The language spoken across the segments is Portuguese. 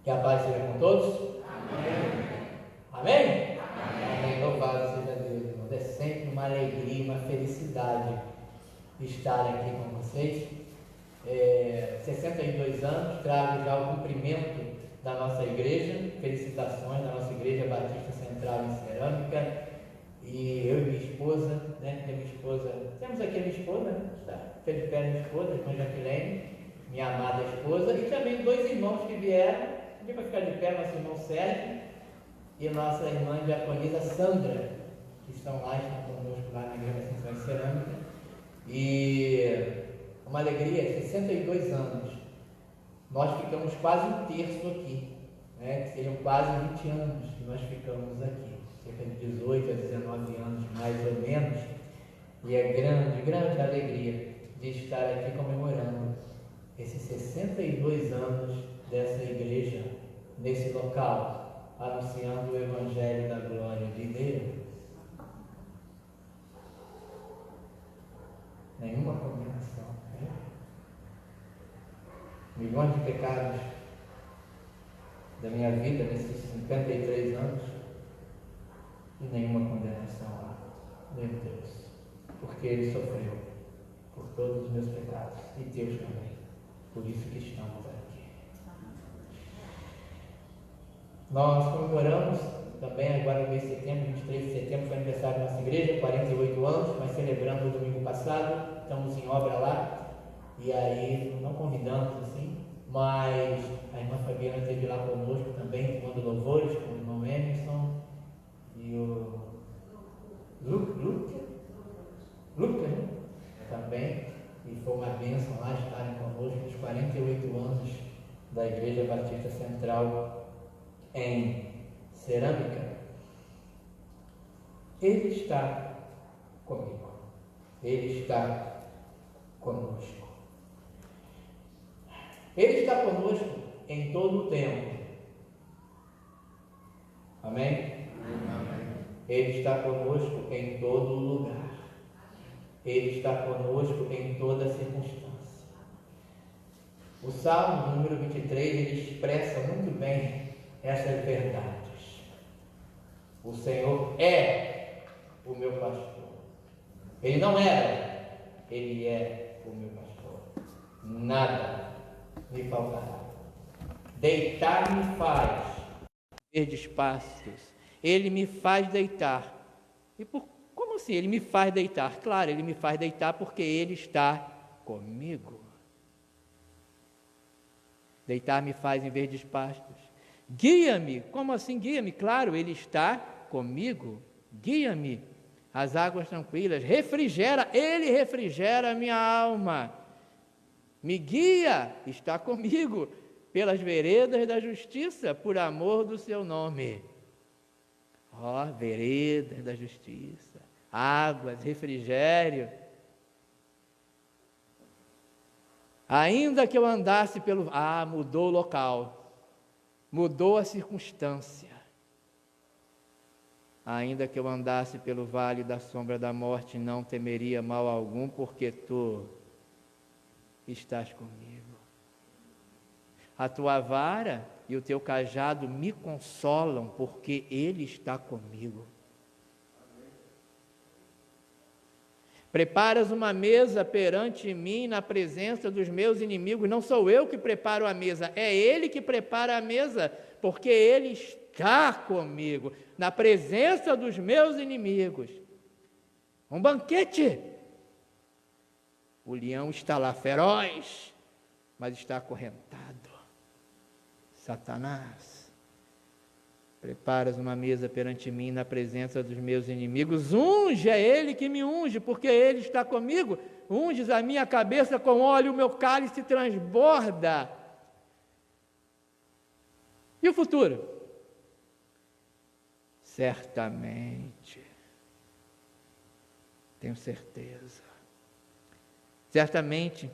Que a paz seja com todos. Amém? Amém. Louvado seja Deus, irmãos. É sempre uma alegria, uma felicidade estar aqui com vocês. 62 anos, trago já o cumprimento da nossa igreja, felicitações da nossa igreja Batista Central em Cerâmica. E eu e minha esposa, né? Temos aqui a minha esposa, né? Está de pé, minha esposa, a irmã Jaquilene, minha amada esposa, e também dois irmãos que vieram, aqui para ficar de pé, nosso irmão Sérgio e nossa irmã diaconisa Sandra, que estão conosco lá na Igreja Central em Cerâmica. E uma alegria, 62 anos. Nós ficamos quase um terço aqui, né? Que seriam quase 20 anos que nós ficamos aqui, cerca de 18 a 19 anos mais ou menos. E é grande alegria de estar aqui comemorando esses 62 anos dessa igreja, nesse local, anunciando o Evangelho da glória de Deus. Nenhuma condenação, né? Milhões de pecados da minha vida nesses 53 anos e nenhuma condenação lá, meu Deus, porque Ele sofreu por todos os meus pecados e teus também, por isso que estamos aqui. Nós comemoramos também agora no mês de setembro, 23 de setembro, foi aniversário da nossa igreja, 48 anos, mas celebramos no domingo passado, estamos em obra lá, e aí não convidamos assim, mas a irmã Fabiana esteve lá conosco também, tomando louvores com o irmão Emerson e o Luca, né? Também, e foi uma bênção lá estarem conosco nos 48 anos da Igreja Batista Central em Cerâmica. Ele está comigo, Ele está conosco. Ele está conosco em todo o tempo. Amém? Amém. Ele está conosco em todo lugar. Ele está conosco em toda circunstância. O Salmo número 23, ele expressa muito bem essas verdades. O Senhor é o meu pastor. Ele não era, Ele é o meu pastor. Nada me faltará. Deitar-me faz verdes pastos. Ele me faz deitar. Como assim? Ele me faz deitar? Claro, Ele me faz deitar porque Ele está comigo. Deitar me faz em verdes pastos. Guia-me. Como assim guia-me? Claro, Ele está comigo. Guia-me às águas tranquilas. Refrigera, Ele refrigera a minha alma. Me guia, está comigo, pelas veredas da justiça, por amor do seu nome. Veredas da justiça, águas, refrigério. Ainda que eu andasse pelo... mudou o local, mudou a circunstância. Ainda que eu andasse pelo vale da sombra da morte, não temeria mal algum, porque tu estás comigo. A tua vara e o teu cajado me consolam, porque Ele está comigo. Preparas uma mesa perante mim na presença dos meus inimigos. Não sou eu que preparo a mesa, é Ele que prepara a mesa, porque Ele está comigo, na presença dos meus inimigos. Um banquete. O leão está lá feroz, mas está acorrentado. Satanás, preparas uma mesa perante mim na presença dos meus inimigos. Unge, é Ele que me unge, porque Ele está comigo. Unges a minha cabeça com óleo, o meu cálice transborda. E o futuro? Certamente, tenho certeza, certamente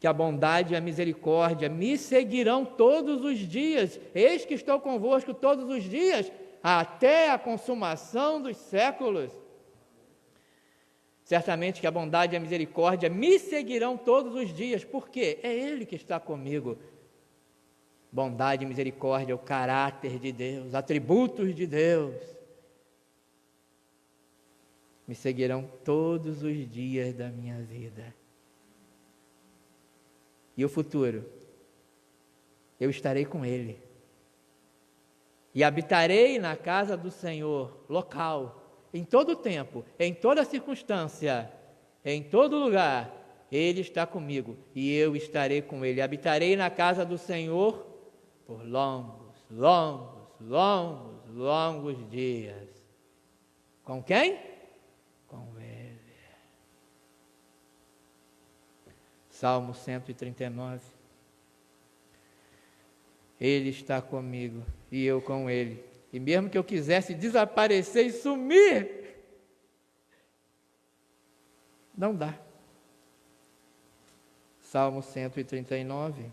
que a bondade e a misericórdia me seguirão todos os dias. Eis que estou convosco todos os dias, até a consumação dos séculos. Certamente que a bondade e a misericórdia me seguirão todos os dias, porque é Ele que está comigo, bondade e misericórdia, o caráter de Deus, atributos de Deus, me seguirão todos os dias da minha vida. E o futuro? Eu estarei com Ele. E habitarei na casa do Senhor, local, em todo o tempo, em toda circunstância, em todo lugar. Ele está comigo e eu estarei com Ele. Habitarei na casa do Senhor por longos, longos, longos, longos dias. Com quem? Com Ele. Salmo 139. Ele está comigo e eu com Ele. E mesmo que eu quisesse desaparecer e sumir, não dá. Salmo 139.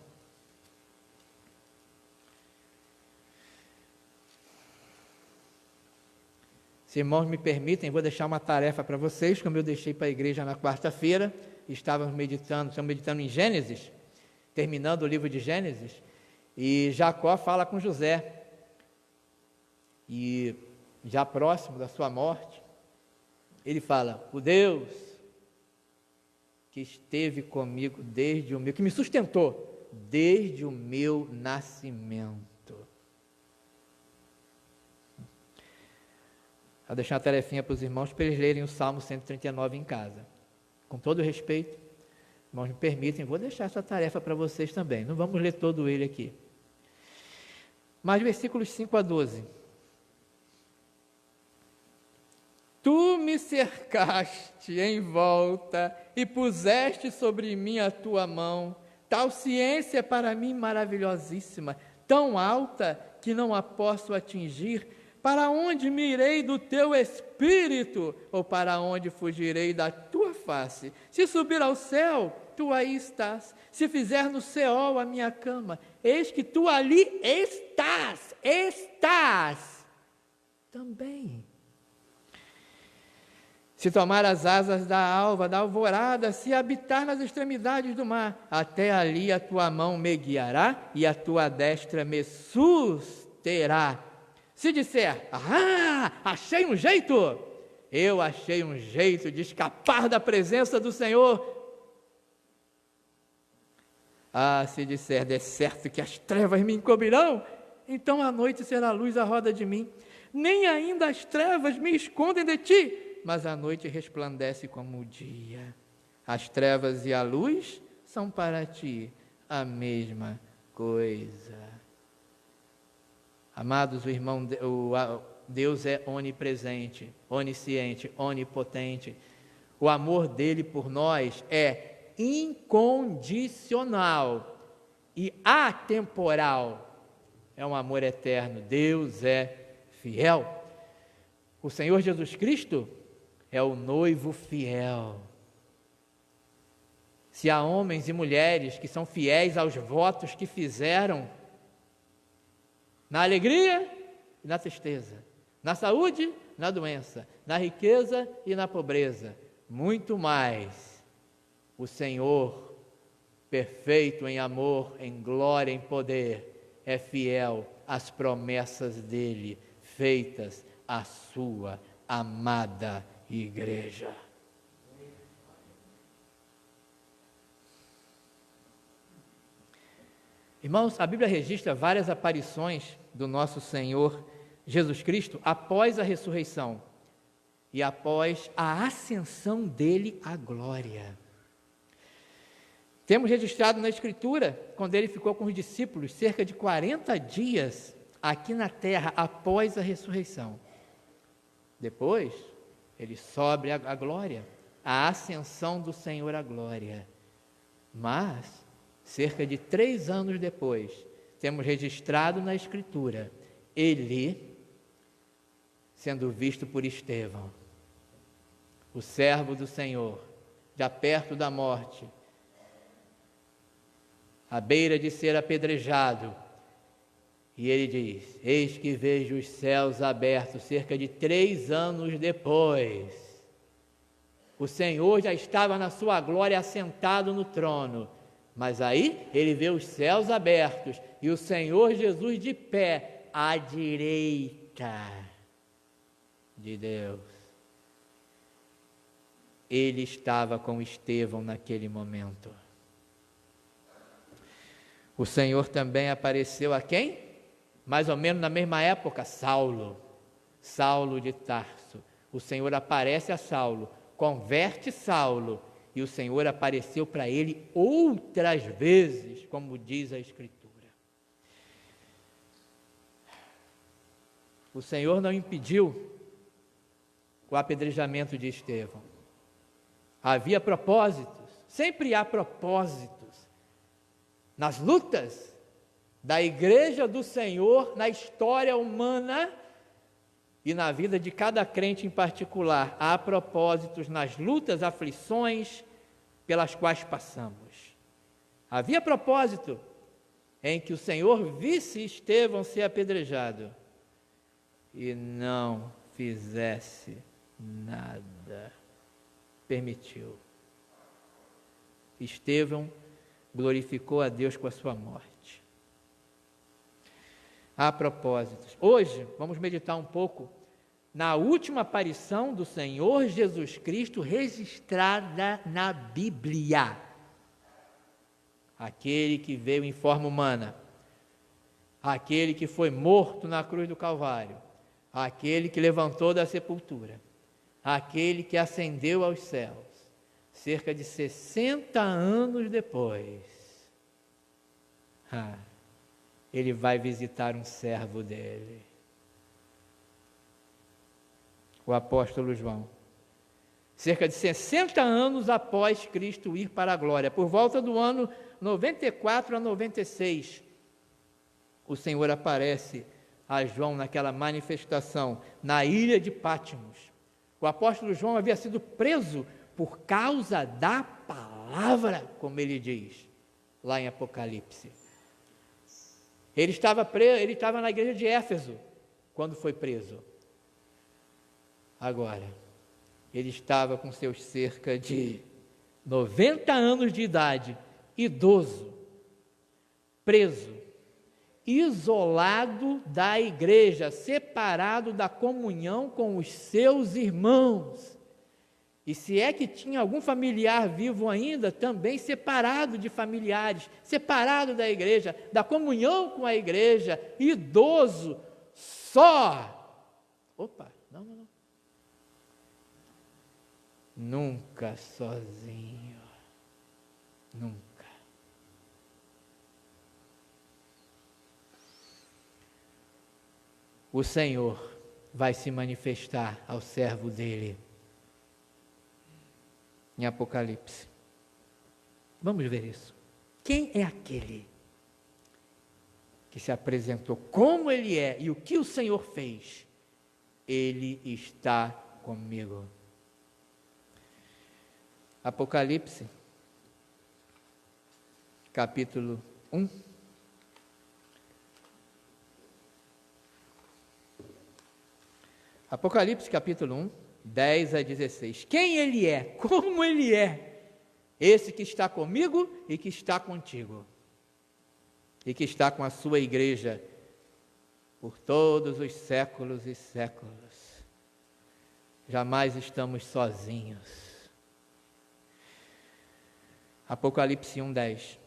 Se irmãos me permitem, vou deixar uma tarefa para vocês, como eu deixei para a igreja na quarta-feira. Estamos meditando em Gênesis, terminando o livro de Gênesis, e Jacó fala com José, e já próximo da sua morte, ele fala: o Deus que esteve comigo desde o meu, que me sustentou desde o meu nascimento. Vou deixar uma tarefinha para os irmãos, para eles lerem o Salmo 139 em casa. Com todo respeito, irmãos me permitem, vou deixar essa tarefa para vocês também. Não vamos ler todo ele aqui. Mas versículos 5 a 12. Tu me cercaste em volta e puseste sobre mim a tua mão. Tal ciência é para mim maravilhosíssima, tão alta que não a posso atingir. Para onde me irei do teu espírito? Ou para onde fugirei da tua face? Se subir ao céu, tu aí estás. Se fizer no Seol a minha cama, eis que tu ali estás também. Se tomar as asas da alva, da alvorada, se habitar nas extremidades do mar, até ali a tua mão me guiará e a tua destra me susterá. Se disser: achei um jeito, eu achei um jeito de escapar da presença do Senhor. Se disser: de certo que as trevas me encobrirão, então a noite será luz à roda de mim. Nem ainda as trevas me escondem de ti, mas a noite resplandece como o dia. As trevas e a luz são para ti a mesma coisa. Amados, Deus é onipresente, onisciente, onipotente. O amor dele por nós é incondicional e atemporal. É um amor eterno. Deus é fiel. O Senhor Jesus Cristo é o noivo fiel. Se há homens e mulheres que são fiéis aos votos que fizeram, na alegria e na tristeza, na saúde, na doença, na riqueza e na pobreza, muito mais, o Senhor, perfeito em amor, em glória, em poder, é fiel às promessas dele, feitas à sua amada igreja. Irmãos, a Bíblia registra várias aparições do nosso Senhor Jesus Cristo após a ressurreição e após a ascensão dele à glória. Temos registrado na Escritura, quando ele ficou com os discípulos cerca de 40 dias aqui na terra após a ressurreição. Depois, ele sobe à glória, a ascensão do Senhor à glória. Mas cerca de 3 anos depois, temos registrado na Escritura, ele sendo visto por Estevão, o servo do Senhor, já perto da morte, à beira de ser apedrejado, e ele diz: eis que vejo os céus abertos. Cerca de 3 anos depois, o Senhor já estava na sua glória assentado no trono. Mas aí ele vê os céus abertos e o Senhor Jesus de pé à direita de Deus. Ele estava com Estevão naquele momento. O Senhor também apareceu a quem? Mais ou menos na mesma época, Saulo de Tarso. O Senhor aparece a Saulo, converte Saulo, e o Senhor apareceu para ele outras vezes, como diz a Escritura. O Senhor não impediu o apedrejamento de Estevão. Havia propósitos, sempre há propósitos nas lutas da igreja do Senhor, na história humana e na vida de cada crente em particular. Há propósitos nas lutas, aflições pelas quais passamos. Havia propósito em que o Senhor visse Estevão ser apedrejado e não fizesse nada. Permitiu. Estevão glorificou a Deus com a sua morte. Há propósitos. Hoje, vamos meditar um pouco na última aparição do Senhor Jesus Cristo registrada na Bíblia. Aquele que veio em forma humana, aquele que foi morto na cruz do Calvário, aquele que levantou da sepultura, aquele que ascendeu aos céus, cerca de 60 anos depois, ele vai visitar um servo dele, o apóstolo João. Cerca de 60 anos após Cristo ir para a glória, por volta do ano 94 a 96, o Senhor aparece a João naquela manifestação na ilha de Patmos. O apóstolo João havia sido preso por causa da palavra, como ele diz lá em Apocalipse. Ele estava na igreja de Éfeso quando foi preso. Agora, ele estava com seus cerca de 90 anos de idade, idoso, preso, isolado da igreja, separado da comunhão com os seus irmãos. E se é que tinha algum familiar vivo ainda, também separado de familiares, separado da igreja, da comunhão com a igreja, idoso, só. Não. Nunca sozinho, nunca. O Senhor vai se manifestar ao servo dele em Apocalipse. Vamos ver isso. Quem é aquele que se apresentou, como ele é e o que o Senhor fez? Ele está comigo. Apocalipse, capítulo 1. Apocalipse, capítulo 1, 10 a 16. Quem ele é? Como ele é? Esse que está comigo e que está contigo. E que está com a sua igreja por todos os séculos e séculos. Jamais estamos sozinhos. Apocalipse 1, 10.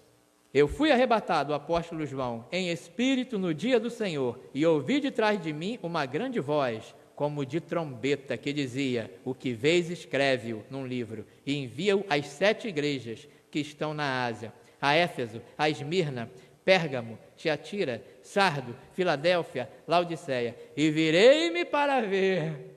Eu fui arrebatado, o apóstolo João, em espírito no dia do Senhor, e ouvi de trás de mim uma grande voz, como de trombeta, que dizia: o que vês, escreve-o num livro, e envia-o às 7 igrejas que estão na Ásia, a Éfeso, a Esmirna, Pérgamo, Tiatira, Sardo, Filadélfia, Laodiceia. E virei-me para ver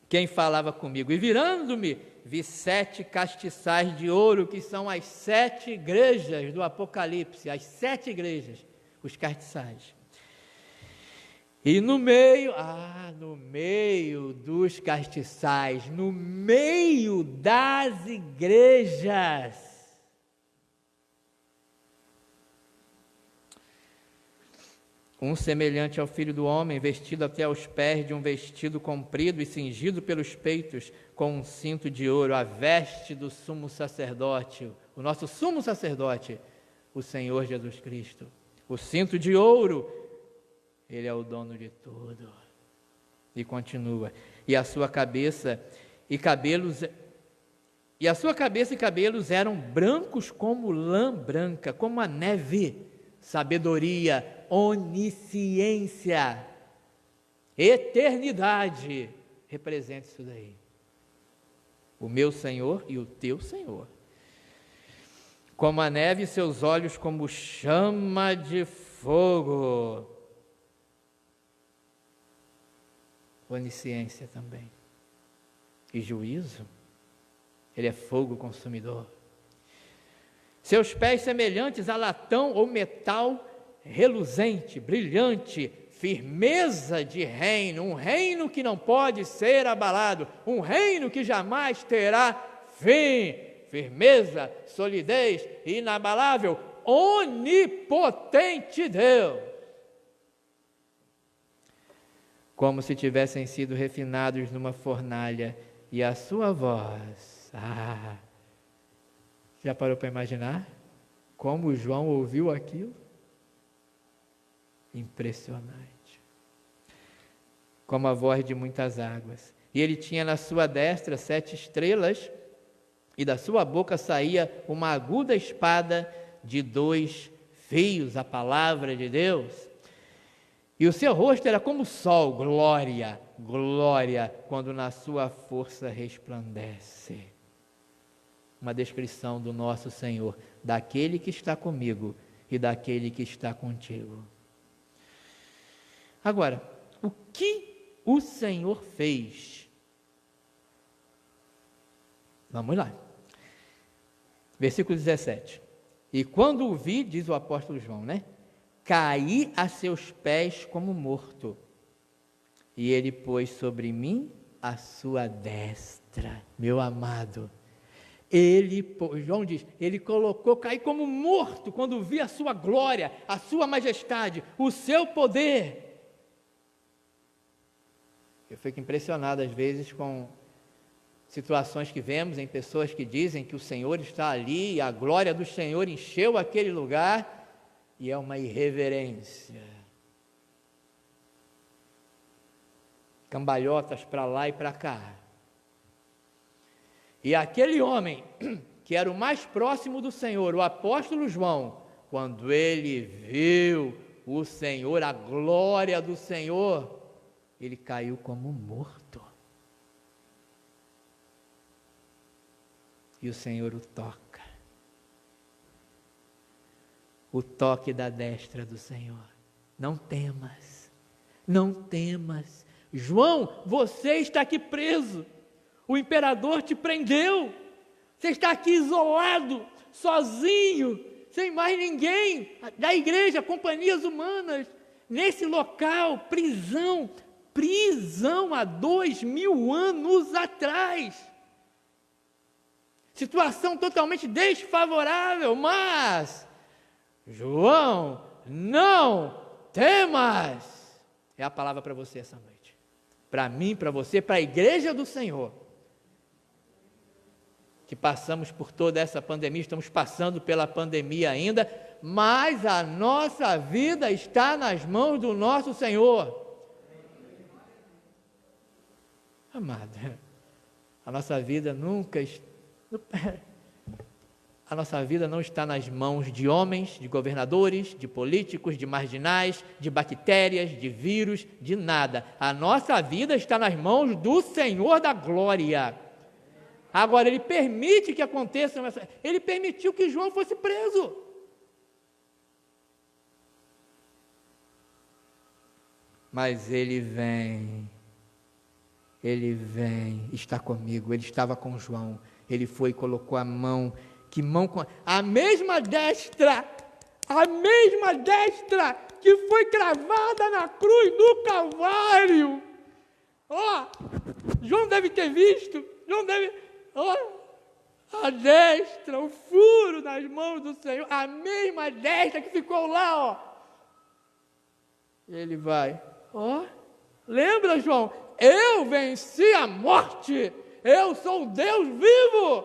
quem falava comigo. E virando-me, vi 7 castiçais de ouro, que são as 7 igrejas do Apocalipse, as 7 igrejas, os castiçais. E no meio dos castiçais, no meio das igrejas, Um semelhante ao Filho do Homem, vestido até aos pés de um vestido comprido e cingido pelos peitos com um cinto de ouro, a veste do sumo sacerdote, o nosso sumo sacerdote, o Senhor Jesus Cristo. O cinto de ouro, ele é o dono de tudo. E continua, e a sua cabeça e cabelos eram brancos como lã branca, como a neve. Sabedoria, onisciência, eternidade, representa isso daí. O meu Senhor e o teu Senhor. Como a neve, seus olhos como chama de fogo. Onisciência também. E juízo, ele é fogo consumidor. Seus pés semelhantes a latão ou metal reluzente, brilhante, firmeza de reino, um reino que não pode ser abalado, um reino que jamais terá fim, firmeza, solidez, inabalável, onipotente Deus. Como se tivessem sido refinados numa fornalha, e a sua voz, já parou para imaginar como João ouviu aquilo? Impressionante. Como a voz de muitas águas. E ele tinha na sua destra 7 estrelas, e da sua boca saía uma aguda espada de 2 fios, a palavra de Deus. E o seu rosto era como o sol, glória, glória, quando na sua força resplandece. Uma descrição do nosso Senhor, daquele que está comigo e daquele que está contigo. Agora, o que o Senhor fez? Vamos lá. Versículo 17. E quando o vi, diz o apóstolo João, caí a seus pés como morto. E ele pôs sobre mim a sua destra, meu amado. João diz, ele colocou, caí como morto, quando vi a sua glória, a sua majestade, o seu poder. Eu fico impressionado às vezes com situações que vemos em pessoas que dizem que o Senhor está ali, e a glória do Senhor encheu aquele lugar, e é uma irreverência. Cambalhotas para lá e para cá. E aquele homem, que era o mais próximo do Senhor, o apóstolo João, quando ele viu o Senhor, a glória do Senhor, ele caiu como morto. E o Senhor o toca. O toque da destra do Senhor. Não temas, não temas. João, você está aqui preso. O imperador te prendeu. Você está aqui isolado, sozinho, sem mais ninguém da igreja, companhias humanas, nesse local, prisão há 2000 anos atrás. Situação totalmente desfavorável, mas, João, não temas. É a palavra para você essa noite. Para mim, para você, para a igreja do Senhor. Que passamos por toda essa pandemia, estamos passando pela pandemia ainda, mas a nossa vida está nas mãos do nosso Senhor. Amada, a nossa vida não está nas mãos de homens, de governadores, de políticos, de marginais, de bactérias, de vírus, de nada. A nossa vida está nas mãos do Senhor da glória. Agora, ele permite que aconteça, ele permitiu que João fosse preso. Mas ele vem, está comigo, ele estava com João, ele foi e colocou a mão, a mesma destra que foi cravada na cruz do Calvário. João deve ter visto, a destra, o furo nas mãos do Senhor, a mesma destra que ficou lá, Ele vai, lembra, João? Eu venci a morte, eu sou o Deus vivo,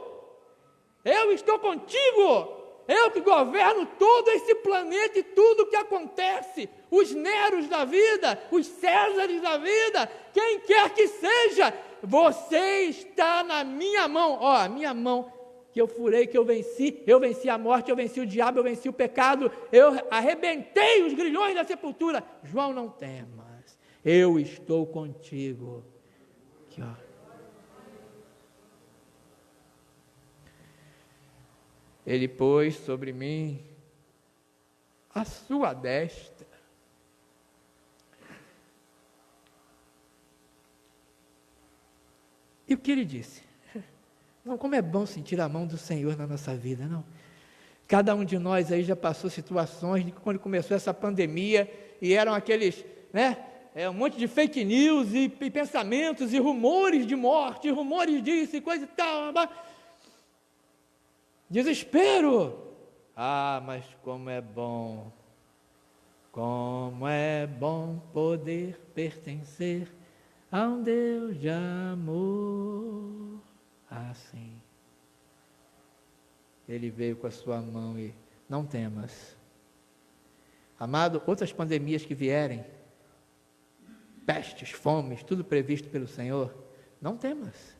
eu estou contigo, eu que governo todo esse planeta e tudo que acontece, os Neros da vida, os Césares da vida, quem quer que seja, você está na minha mão, a minha mão, que eu furei, que eu venci a morte, eu venci o diabo, eu venci o pecado, eu arrebentei os grilhões da sepultura. João, não temas, eu estou contigo. Aqui, Ele pôs sobre mim a sua destra. E o que ele disse? Não, como é bom sentir a mão do Senhor na nossa vida, não? Cada um de nós aí já passou situações de quando começou essa pandemia e eram aqueles, um monte de fake news e pensamentos e rumores de morte, rumores disso e coisa e tal. Desespero. Mas como é bom poder pertencer a um Deus de amor. Assim, Ele veio com a sua mão e não temas. Amado, outras pandemias que vierem, pestes, fomes, tudo previsto pelo Senhor, não temas.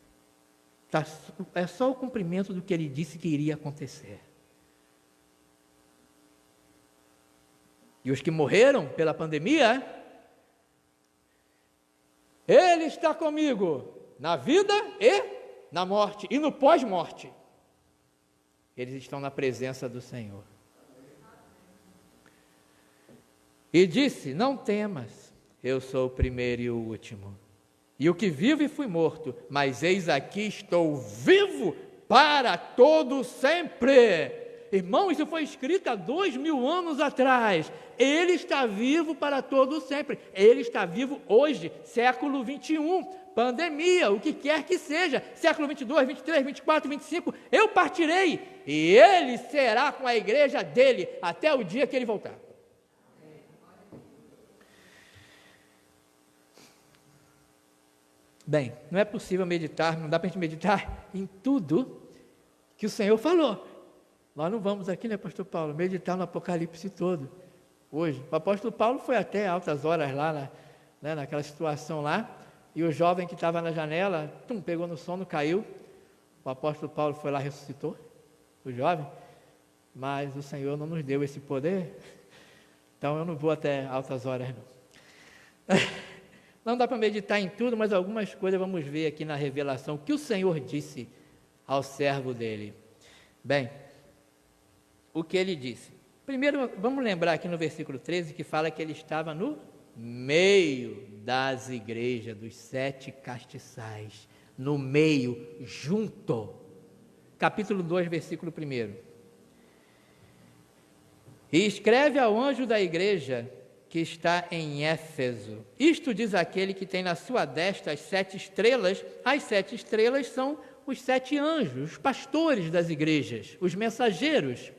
É só o cumprimento do que Ele disse que iria acontecer. E os que morreram pela pandemia, Ele está comigo na vida e na morte e no pós-morte. Eles estão na presença do Senhor. E disse: não temas, eu sou o primeiro e o último, e o que vivo e fui morto, mas eis aqui estou vivo para todo sempre. Irmão, isso foi escrito há 2000 anos atrás. Ele está vivo para todo sempre. Ele está vivo hoje, século 21. Pandemia, o que quer que seja, século 22, 23, 24, 25, eu partirei e Ele será com a igreja dele até o dia que Ele voltar. Bem, não é possível meditar, não dá para a gente meditar em tudo que o Senhor falou. Nós não vamos aqui, pastor Paulo, meditar no Apocalipse todo, hoje. O apóstolo Paulo foi até altas horas lá, naquela situação lá, e o jovem que estava na janela, pegou no sono, caiu. O apóstolo Paulo foi lá e ressuscitou o jovem, mas o Senhor não nos deu esse poder, então eu não vou até altas horas, não. Não dá para meditar em tudo, mas algumas coisas vamos ver aqui na revelação, o que o Senhor disse ao servo dele. Bem, o que ele disse? Primeiro, vamos lembrar aqui no versículo 13, que fala que ele estava no meio das igrejas, dos 7 castiçais, no meio, junto. Capítulo 2, versículo 1. E escreve ao anjo da igreja que está em Éfeso: isto diz aquele que tem na sua destra as 7 estrelas. As 7 estrelas são os 7 anjos, os pastores das igrejas, os mensageiros,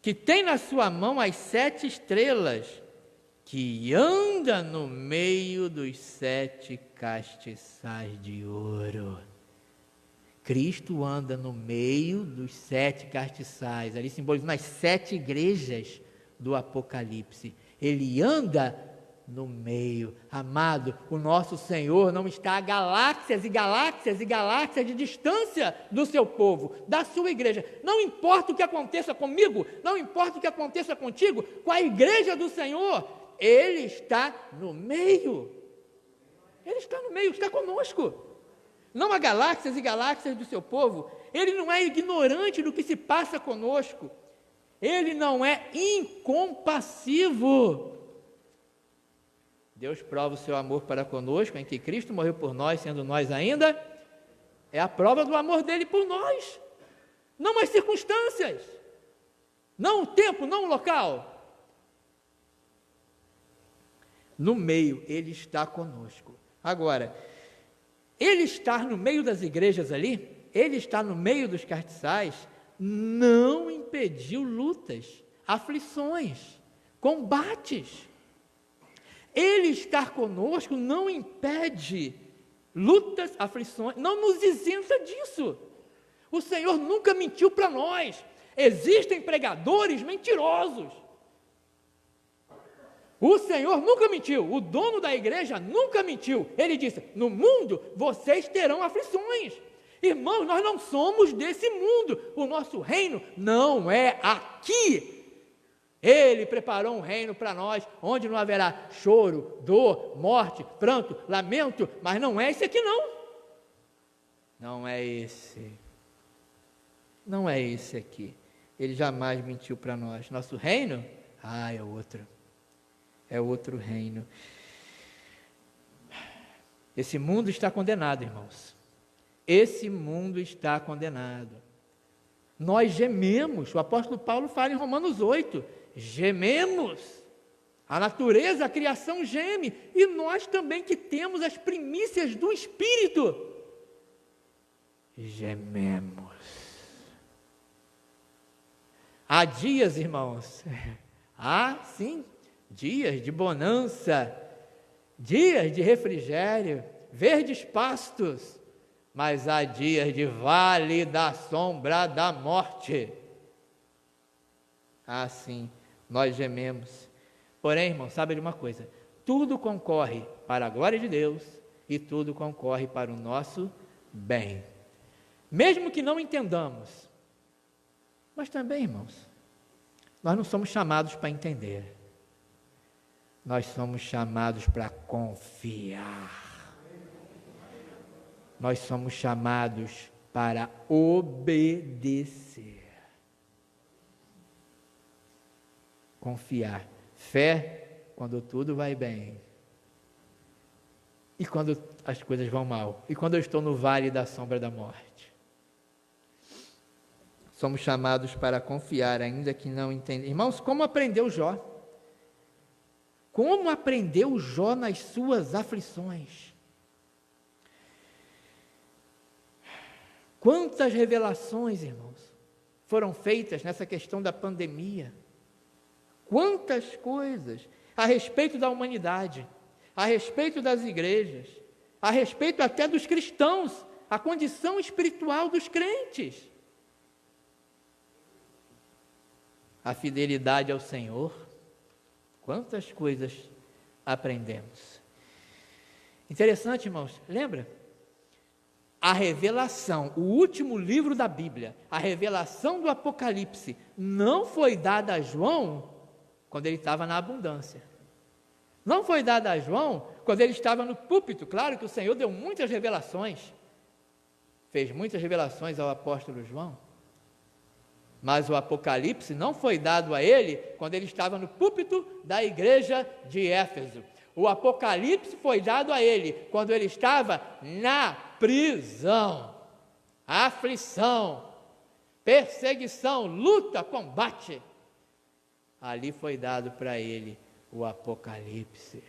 que tem na sua mão as 7 estrelas, que anda no meio dos 7 castiçais de ouro. Cristo anda no meio dos 7 castiçais, ali simbolizando as 7 igrejas do Apocalipse. Ele anda no meio. Amado, o nosso Senhor não está a galáxias e galáxias e galáxias de distância do seu povo, da sua igreja. Não importa o que aconteça comigo, não importa o que aconteça contigo, com a igreja do Senhor, Ele está no meio. Ele está no meio, está conosco. Não há galáxias e galáxias do seu povo. Ele não é ignorante do que se passa conosco. Ele não é incompassivo. Deus prova o seu amor para conosco, em que Cristo morreu por nós, sendo nós ainda. É a prova do amor dele por nós. Não as circunstâncias. Não o tempo, não o local. No meio, Ele está conosco. Agora, Ele estar no meio das igrejas ali, Ele estar no meio dos castiçais, não impediu lutas, aflições, combates. Ele estar conosco não impede lutas, aflições, não nos isenta disso. O Senhor nunca mentiu para nós. Existem pregadores mentirosos. O Senhor nunca mentiu, o dono da igreja nunca mentiu. Ele disse: no mundo vocês terão aflições. Irmãos, nós não somos desse mundo. O nosso reino não é aqui. Ele preparou um reino para nós, onde não haverá choro, dor, morte, pranto, lamento, mas não é esse aqui não. Não é esse. Não é esse aqui. Ele jamais mentiu para nós. Nosso reino, é outro. É outro reino. Esse mundo está condenado, irmãos. Esse mundo está condenado. Nós gememos, o apóstolo Paulo fala em Romanos 8, gememos. A natureza, a criação geme, e nós também que temos as primícias do Espírito, gememos. Há dias, irmãos, sim, dias de bonança, dias de refrigério, verdes pastos, mas há dias de vale da sombra da morte. Sim, nós gememos. Porém, irmão, sabe de uma coisa? Tudo concorre para a glória de Deus e tudo concorre para o nosso bem. Mesmo que não entendamos. Mas também, irmãos, nós não somos chamados para entender. Nós somos chamados para confiar. Nós somos chamados para obedecer. Confiar. Fé quando tudo vai bem. E quando as coisas vão mal. E quando eu estou no vale da sombra da morte. Somos chamados para confiar, ainda que não entendamos. Irmãos, como aprendeu Jó? Como aprendeu Jó nas suas aflições? Quantas revelações, irmãos, foram feitas nessa questão da pandemia? Quantas coisas a respeito da humanidade, a respeito das igrejas, a respeito até dos cristãos, a condição espiritual dos crentes. A fidelidade ao Senhor, quantas coisas aprendemos. Interessante, irmãos, lembra? A revelação, o último livro da Bíblia, a revelação do Apocalipse, não foi dada a João quando ele estava na abundância. Não foi dada a João quando ele estava no púlpito. Claro que o Senhor deu muitas revelações, fez muitas revelações ao apóstolo João, mas o Apocalipse não foi dado a ele quando ele estava no púlpito da igreja de Éfeso. O Apocalipse foi dado a ele quando ele estava na prisão, aflição, perseguição, luta, combate. Ali foi dado para ele o Apocalipse.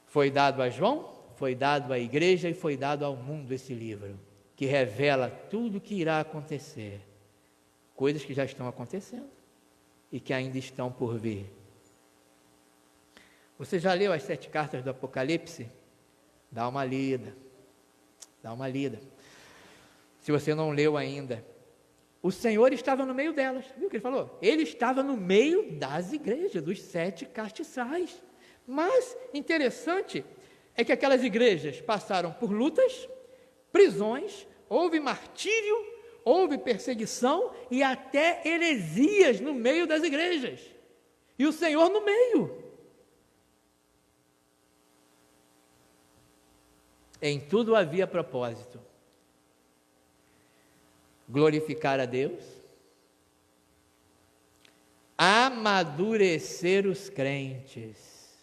Foi dado a João, foi dado à igreja e foi dado ao mundo esse livro, que revela tudo o que irá acontecer, coisas que já estão acontecendo e que ainda estão por vir. Você já leu as 7 cartas do Apocalipse? Dá uma lida. Se você não leu ainda, o Senhor estava no meio delas, viu o que ele falou? Ele estava no meio das igrejas, dos 7 castiçais. Mas, interessante, é que aquelas igrejas passaram por lutas, prisões, houve martírio, houve perseguição e até heresias no meio das igrejas. E o Senhor no meio. Em tudo havia propósito. Glorificar a Deus, amadurecer os crentes.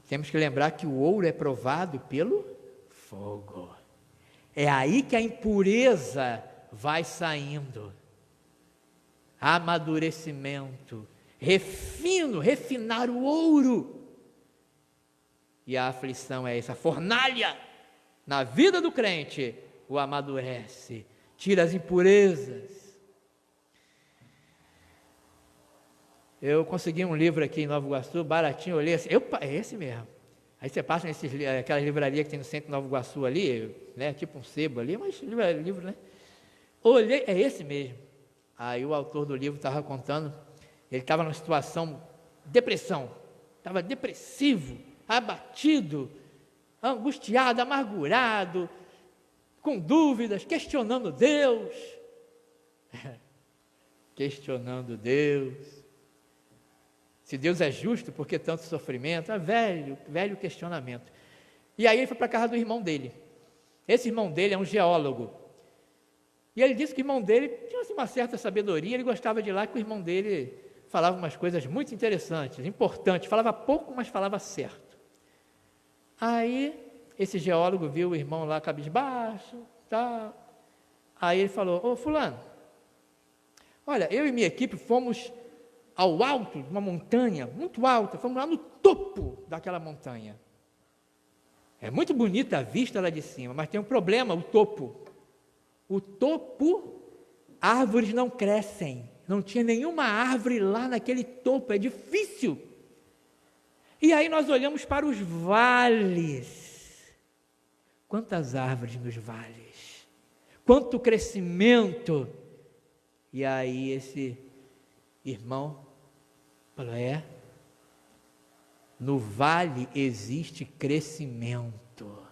Temos que lembrar que o ouro é provado pelo fogo. É aí que a impureza vai saindo. Amadurecimento, refinar o ouro. E a aflição é essa, a fornalha na vida do crente o amadurece, tira as impurezas. Eu consegui um livro aqui em Nova Iguaçu, baratinho, eu olhei assim, opa, é esse mesmo. Aí você passa aquela livraria que tem no centro de Nova Iguaçu ali, né, tipo um sebo ali, mas livro, né? Olhei, é esse mesmo. Aí o autor do livro estava contando, ele estava numa situação, depressão, estava depressivo, abatido, angustiado, amargurado, com dúvidas, questionando Deus. Questionando Deus. Se Deus é justo, por que tanto sofrimento? É velho questionamento. E aí ele foi para a casa do irmão dele. Esse irmão dele é um geólogo. E ele disse que o irmão dele tinha assim, uma certa sabedoria, ele gostava de ir lá que o irmão dele falava umas coisas muito interessantes, importantes, falava pouco, mas falava certo. Aí esse geólogo viu o irmão lá cabisbaixo, tá. Aí ele falou, ô fulano, olha, eu e minha equipe fomos ao alto de uma montanha, muito alta, fomos lá no topo daquela montanha. É muito bonita a vista lá de cima, mas tem um problema, o topo. O topo, árvores não crescem, não tinha nenhuma árvore lá naquele topo, é difícil. E aí nós olhamos para os vales. Quantas árvores nos vales? Quanto crescimento! E aí esse irmão falou, no vale existe crescimento.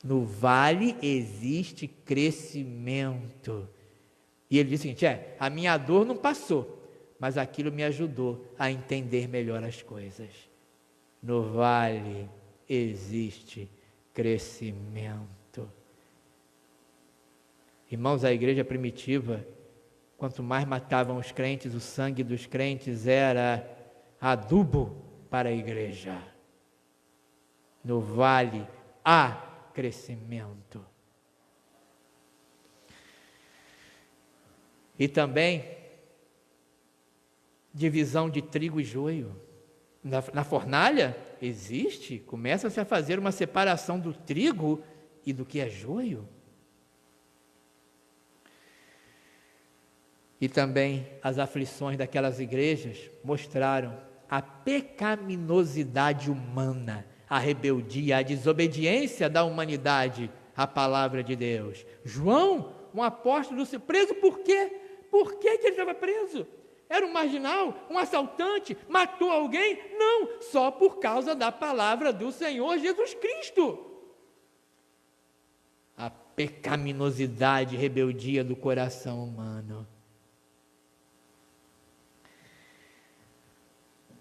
No vale existe crescimento. E ele disse o seguinte, a minha dor não passou, mas aquilo me ajudou a entender melhor as coisas. No vale existe crescimento. Irmãos, a igreja primitiva, quanto mais matavam os crentes, o sangue dos crentes era adubo para a igreja. No vale há crescimento. E também divisão de trigo e joio. Na fornalha existe, começa-se a fazer uma separação do trigo e do que é joio. E também as aflições daquelas igrejas mostraram a pecaminosidade humana, a rebeldia, a desobediência da humanidade à palavra de Deus. João, um apóstolo, preso por quê? Por que ele estava preso? Era um marginal, um assaltante, matou alguém? Não, só por causa da palavra do Senhor Jesus Cristo. A pecaminosidade e rebeldia do coração humano.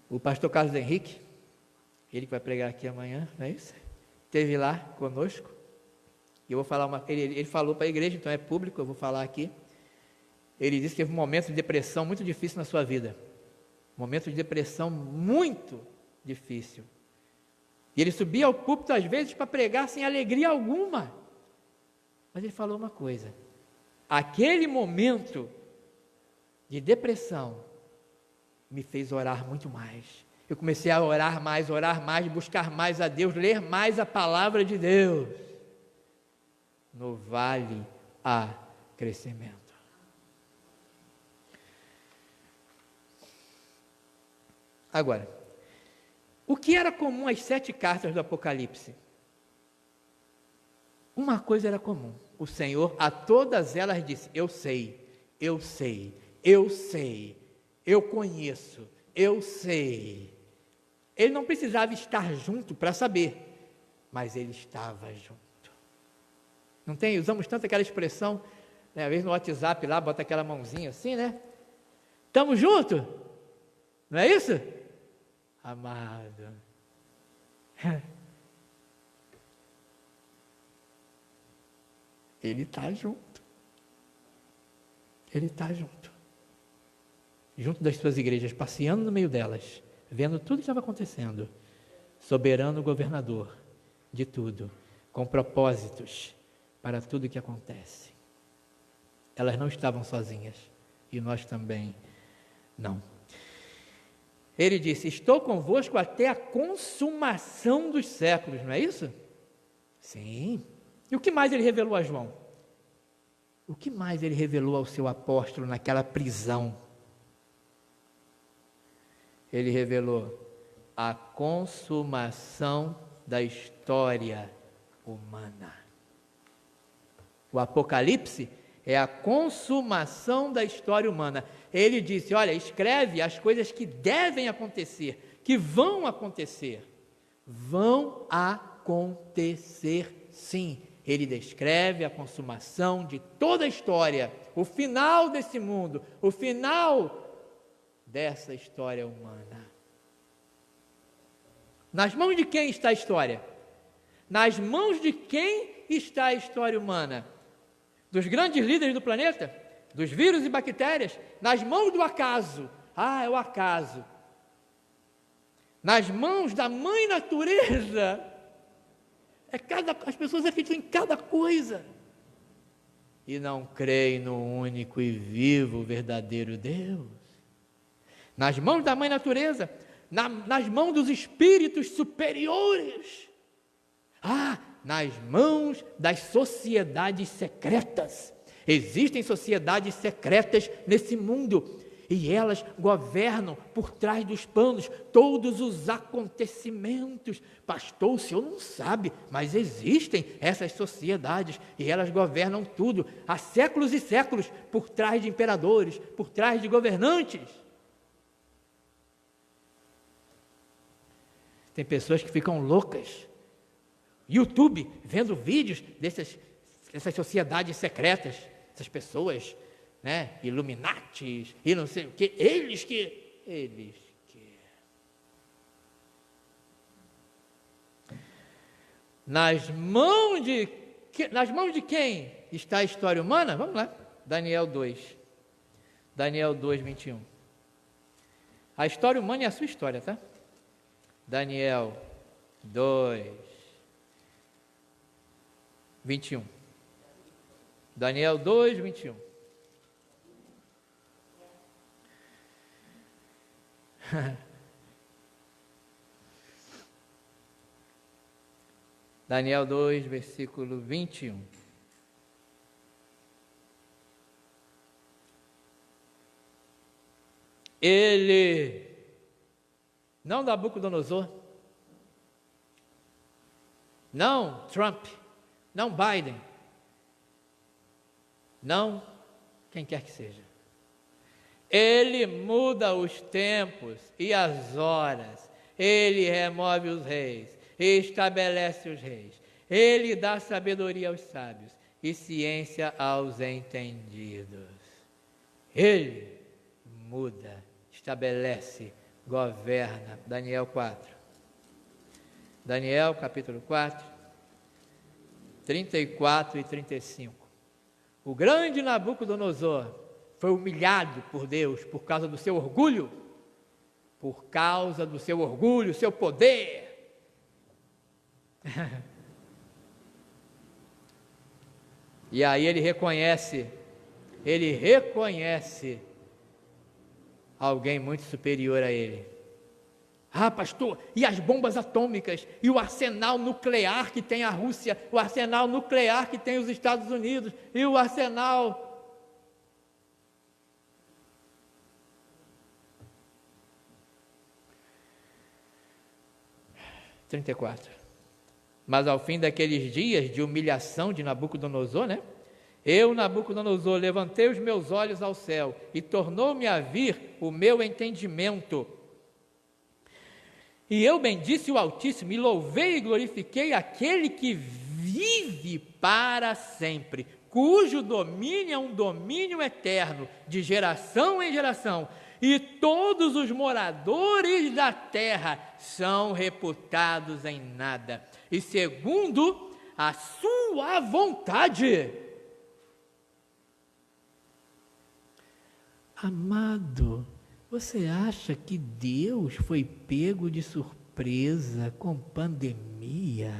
O pastor Carlos Henrique, ele que vai pregar aqui amanhã, não é isso? Esteve lá conosco. E eu vou falar ele falou para a igreja, então é público, eu vou falar aqui. Ele disse que teve um momento de depressão muito difícil na sua vida. Um momento de depressão muito difícil. E ele subia ao púlpito às vezes para pregar sem alegria alguma. Mas ele falou uma coisa. Aquele momento de depressão me fez orar muito mais. Eu comecei a orar mais, buscar mais a Deus, ler mais a palavra de Deus. No vale há crescimento. Agora, o que era comum às 7 cartas do Apocalipse? Uma coisa era comum. O Senhor a todas elas disse, eu sei, eu sei, eu sei, eu conheço, eu sei. Ele não precisava estar junto para saber, mas ele estava junto. Não tem? Usamos tanto aquela expressão, né? Às vezes no WhatsApp lá, bota aquela mãozinha assim, né? Estamos juntos? Não é isso? Amado. Ele está junto. Ele está junto. Junto das suas igrejas, passeando no meio delas, vendo tudo que estava acontecendo. Soberano governador de tudo, com propósitos para tudo que acontece. Elas não estavam sozinhas, e nós também não. Ele disse, estou convosco até a consumação dos séculos, não é isso? Sim. E o que mais ele revelou a João? O que mais ele revelou ao seu apóstolo naquela prisão? ele revelou a consumação da história humana. O Apocalipse é a consumação da história humana. Ele disse, olha, escreve as coisas que devem acontecer, que vão acontecer. Vão acontecer sim. Ele descreve a consumação de toda a história, o final desse mundo, o final dessa história humana. Nas mãos de quem está a história? Nas mãos de quem está a história humana? Dos grandes líderes do planeta? Dos vírus e bactérias? Nas mãos do acaso? É o acaso. Nas mãos da mãe natureza? As pessoas acreditam em cada coisa e não creem no único e vivo verdadeiro Deus. Nas mãos da mãe natureza, nas mãos dos espíritos superiores, nas mãos das sociedades secretas. Existem sociedades secretas nesse mundo e elas governam por trás dos panos todos os acontecimentos. Pastor, o senhor não sabe, mas existem essas sociedades e elas governam tudo há séculos e séculos, por trás de imperadores, por trás de governantes. Tem pessoas que ficam loucas, YouTube, vendo vídeos dessas sociedades secretas, essas pessoas, né, Illuminatis e não sei o que, eles que. Nas mãos de quem está a história humana? Vamos lá, Daniel 2, 21. A história humana é a sua história, tá? Daniel 2, 21. Daniel 2, 21. Daniel 2, versículo 21. Ele, não Nabucodonosor, não Trump, não Biden, não quem quer que seja. Ele muda os tempos e as horas, ele remove os reis, estabelece os reis, ele dá sabedoria aos sábios e ciência aos entendidos. Ele muda, estabelece, governa. Daniel 4. Daniel capítulo 4, 34 e 35. O grande Nabucodonosor foi humilhado por Deus por causa do seu orgulho, seu poder. E aí ele reconhece alguém muito superior a ele. Pastor, e as bombas atômicas, e o arsenal nuclear que tem a Rússia, o arsenal nuclear que tem os Estados Unidos, e o arsenal... Mas ao fim daqueles dias de humilhação de Nabucodonosor, né? Eu, Nabucodonosor, levantei os meus olhos ao céu e tornou-me a vir o meu entendimento. E eu bendisse o Altíssimo e louvei e glorifiquei aquele que vive para sempre, cujo domínio é um domínio eterno, de geração em geração, e todos os moradores da terra são reputados em nada, e segundo a sua vontade. Amado, você acha que Deus foi pego de surpresa com pandemia?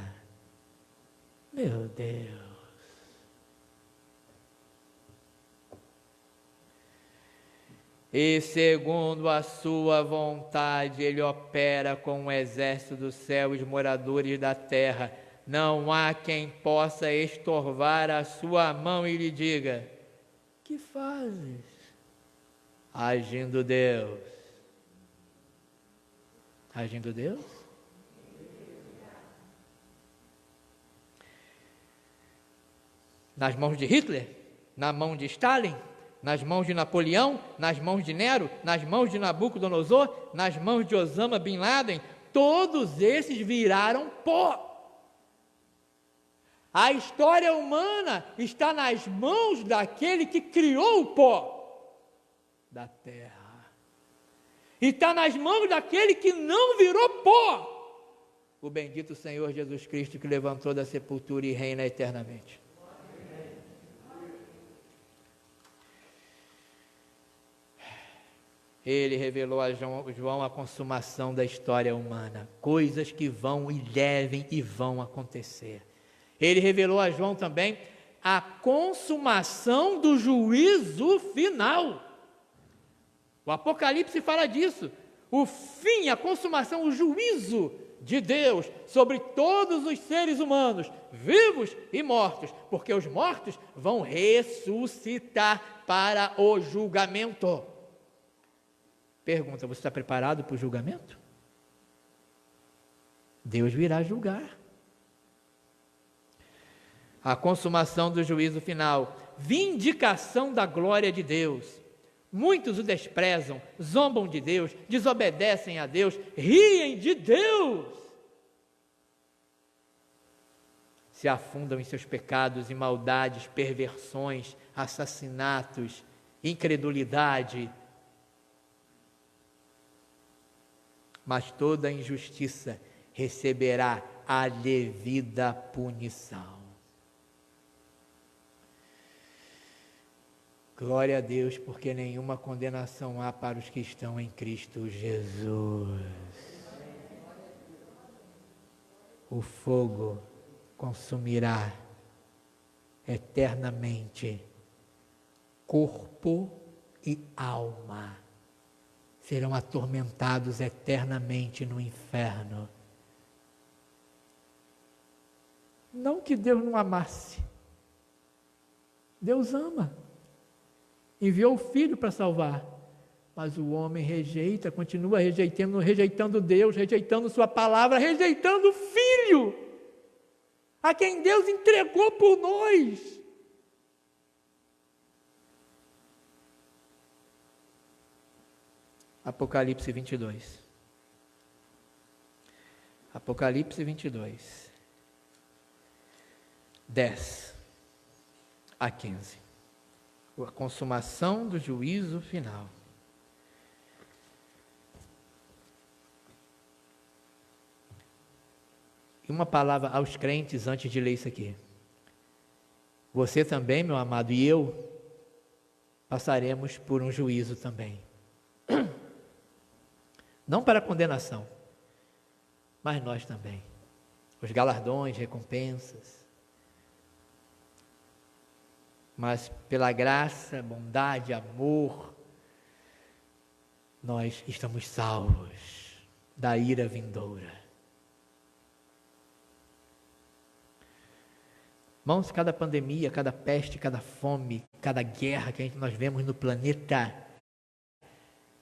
Meu Deus! E segundo a sua vontade, Ele opera com o exército do céu e os moradores da terra. Não há quem possa estorvar a sua mão e lhe diga: que fazes? Agindo Deus, Agindo Deus? Nas mãos de Hitler? Na mão de Stalin? Nas mãos de Napoleão? Nas mãos de Nero? Nas mãos de Nabucodonosor? Nas mãos de Osama Bin Laden? Todos esses viraram pó. A história humana está nas mãos daquele que criou o pó da terra. E está nas mãos daquele que não virou pó. O bendito Senhor Jesus Cristo, que levantou da sepultura e reina eternamente. Ele revelou a João a consumação da história humana, coisas que vão e devem e vão acontecer. Ele revelou a João também a consumação do juízo final. O Apocalipse fala disso, o fim, a consumação, o juízo de Deus sobre todos os seres humanos, vivos e mortos, porque os mortos vão ressuscitar para o julgamento. Pergunta, você está preparado para o julgamento? Deus virá julgar. A consumação do juízo final, vindicação da glória de Deus. Muitos o desprezam, zombam de Deus, desobedecem a Deus, riem de Deus. Se afundam em seus pecados e maldades, perversões, assassinatos, incredulidade. Mas toda injustiça receberá a devida punição. Glória a Deus, porque nenhuma condenação há para os que estão em Cristo Jesus. O fogo consumirá eternamente corpo e alma. Serão atormentados eternamente no inferno. Não que Deus não amasse. Deus ama. Enviou o Filho para salvar. Mas o homem rejeita, continua rejeitando Deus, rejeitando sua palavra, rejeitando o Filho, a quem Deus entregou por nós. Apocalipse 22. Apocalipse 22. 10 a 15. A consumação do juízo final. E uma palavra aos crentes antes de ler isso aqui. Você também, meu amado, e eu passaremos por um juízo também. Não para condenação, mas nós também. Os galardões, recompensas. Mas pela graça, bondade, amor, nós estamos salvos da ira vindoura. Irmãos, cada pandemia, cada peste, cada fome, cada guerra que nós vemos no planeta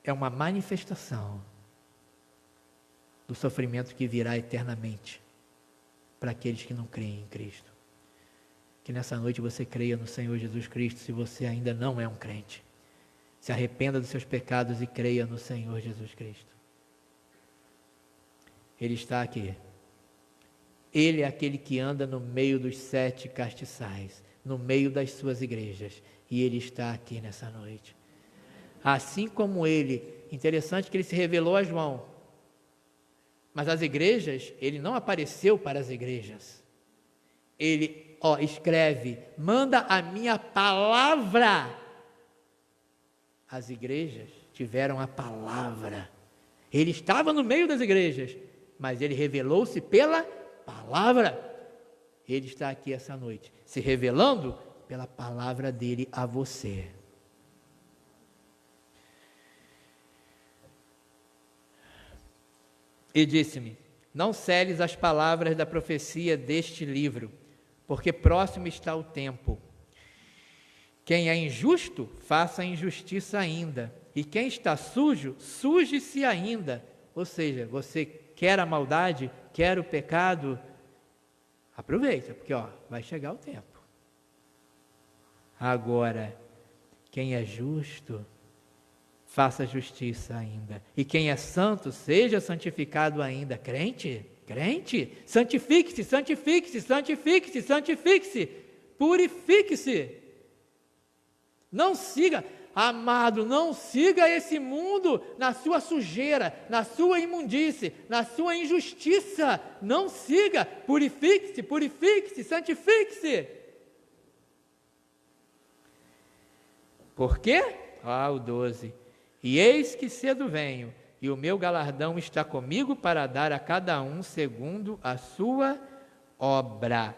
é uma manifestação do sofrimento que virá eternamente para aqueles que não creem em Cristo. Que nessa noite você creia no Senhor Jesus Cristo, se você ainda não é um crente. Se arrependa dos seus pecados e creia no Senhor Jesus Cristo. Ele está aqui. Ele é aquele que anda no meio dos 7 castiçais, no meio das suas igrejas. E Ele está aqui nessa noite. Assim como Ele, interessante que Ele se revelou a João. Mas as igrejas, Ele não apareceu para as igrejas. Ele escreve, manda a minha palavra. As igrejas tiveram a palavra. Ele estava no meio das igrejas, mas Ele revelou-se pela palavra. Ele está aqui essa noite, se revelando pela palavra dele a você. E disse-me: não celes as palavras da profecia deste livro, porque próximo está o tempo. Quem é injusto, faça injustiça ainda, e quem está sujo, suje-se ainda. Ou seja, você quer a maldade, quer o pecado, aproveita, porque vai chegar o tempo. Agora, quem é justo, faça justiça ainda. E quem é santo, seja santificado ainda. Crente, santifique-se, santifique-se, santifique-se, santifique-se, purifique-se. Não siga, amado, não siga esse mundo na sua sujeira, na sua imundície, na sua injustiça. Não siga, purifique-se, purifique-se, santifique-se. Por quê? O 12. E eis que cedo venho, e o meu galardão está comigo para dar a cada um segundo a sua obra.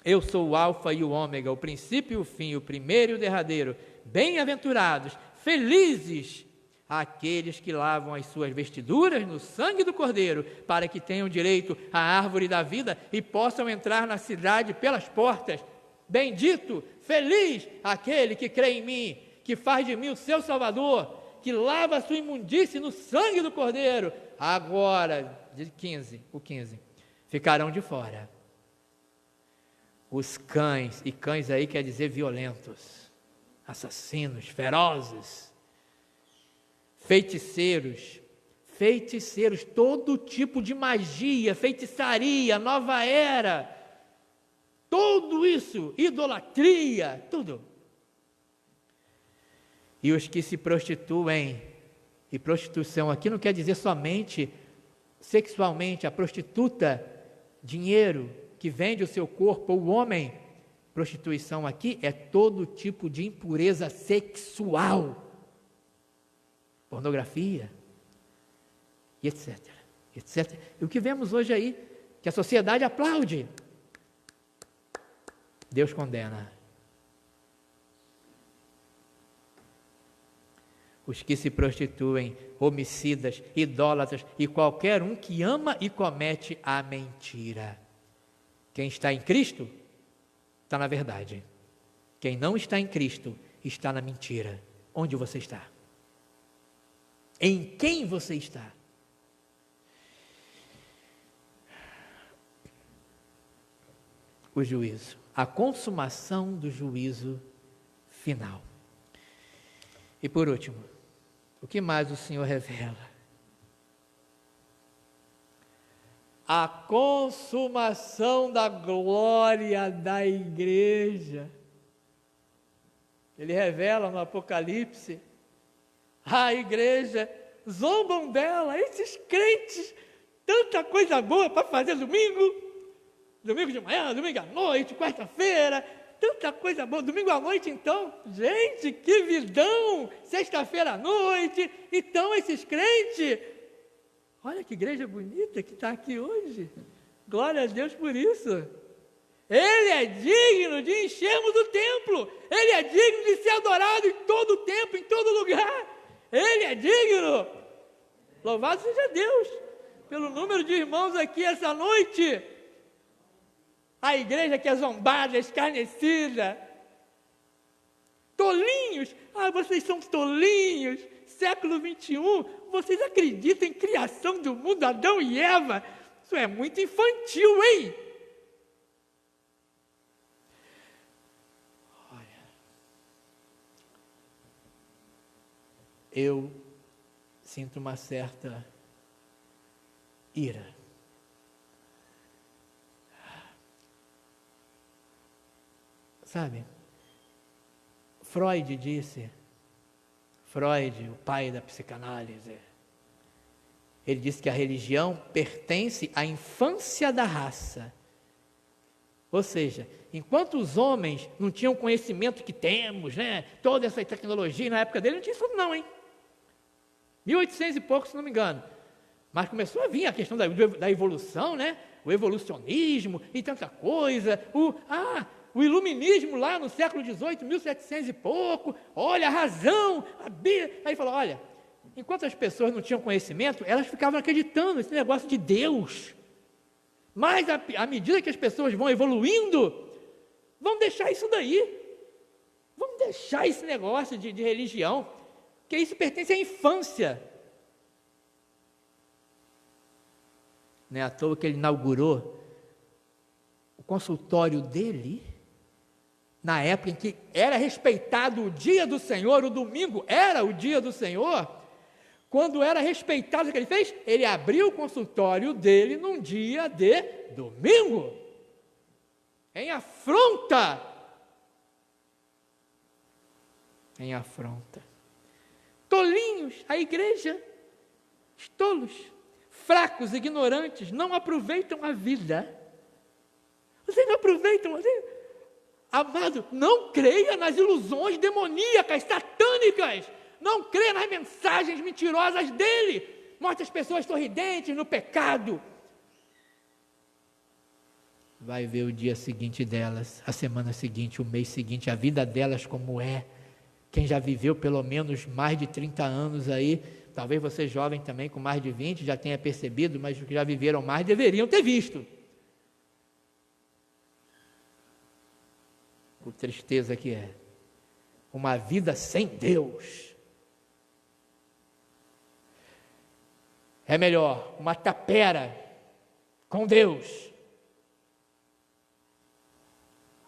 Eu sou o alfa e o ômega, o princípio e o fim, o primeiro e o derradeiro. Bem-aventurados, felizes, aqueles que lavam as suas vestiduras no sangue do Cordeiro, para que tenham direito à árvore da vida e possam entrar na cidade pelas portas. Bendito, feliz aquele que crê em mim, que faz de mim o seu Salvador, que lava a sua imundície no sangue do Cordeiro. Agora, o 15, ficarão de fora os cães, e cães aí quer dizer violentos, assassinos, ferozes, feiticeiros, todo tipo de magia, feitiçaria, nova era, tudo isso, idolatria, tudo. E os que se prostituem, e prostituição aqui não quer dizer somente sexualmente, a prostituta, dinheiro, que vende o seu corpo, o homem. Prostituição aqui é todo tipo de impureza sexual, pornografia, e etc, etc. E o que vemos hoje aí, que a sociedade aplaude, Deus condena. Os que se prostituem, homicidas, idólatras e qualquer um que ama e comete a mentira. Quem está em Cristo, está na verdade. Quem não está em Cristo, está na mentira. Onde você está? Em quem você está? O juízo, a consumação do juízo final. E por último, o que mais o Senhor revela? A consumação da glória da igreja. Ele revela no Apocalipse, a igreja, zombam dela, esses crentes, tanta coisa boa para fazer domingo de manhã, domingo à noite, quarta-feira, tanta coisa boa, domingo à noite então, gente, que vidão, sexta-feira à noite, então esses crentes, olha que igreja bonita que está aqui hoje, glória a Deus por isso. Ele é digno de enchermos o templo, Ele é digno de ser adorado em todo o tempo, em todo lugar, Ele é digno. Louvado seja Deus, pelo número de irmãos aqui essa noite. A igreja que é zombada, escarnecida, tolinhos, vocês são tolinhos, século 21, vocês acreditam em criação do mundo, Adão e Eva, isso é muito infantil, hein? Olha, eu sinto uma certa ira. Sabe, Freud, o pai da psicanálise, ele disse que a religião pertence à infância da raça. Ou seja, enquanto os homens não tinham o conhecimento que temos, né, toda essa tecnologia, na época dele não tinha isso não, hein? 1800 e pouco, se não me engano. Mas começou a vir a questão da evolução, né? O evolucionismo e tanta coisa, o iluminismo lá no século XVIII, 1700 e pouco, olha a razão, aí falou, olha, enquanto as pessoas não tinham conhecimento, elas ficavam acreditando nesse negócio de Deus, mas à medida que as pessoas vão evoluindo, vão deixar isso daí, vamos deixar esse negócio de religião, porque isso pertence à infância. Não é à toa que ele inaugurou o consultório dele, na época em que era respeitado o dia do Senhor, o domingo era o dia do Senhor. Quando era respeitado o que ele fez, ele abriu o consultório dele num dia de domingo, em afronta. Em afronta. Tolinhos, a igreja, os tolos, fracos, ignorantes, não aproveitam a vida. Vocês não aproveitam a vida? Amado, não creia nas ilusões demoníacas, satânicas. Não creia nas mensagens mentirosas dele. Mostra as pessoas sorridentes no pecado. Vai ver o dia seguinte delas, a semana seguinte, o mês seguinte, a vida delas como é. Quem já viveu pelo menos mais de 30 anos aí, talvez você jovem também com mais de 20 já tenha percebido, mas os que já viveram mais deveriam ter visto. Que tristeza que é. Uma vida sem Deus. É melhor uma tapera com Deus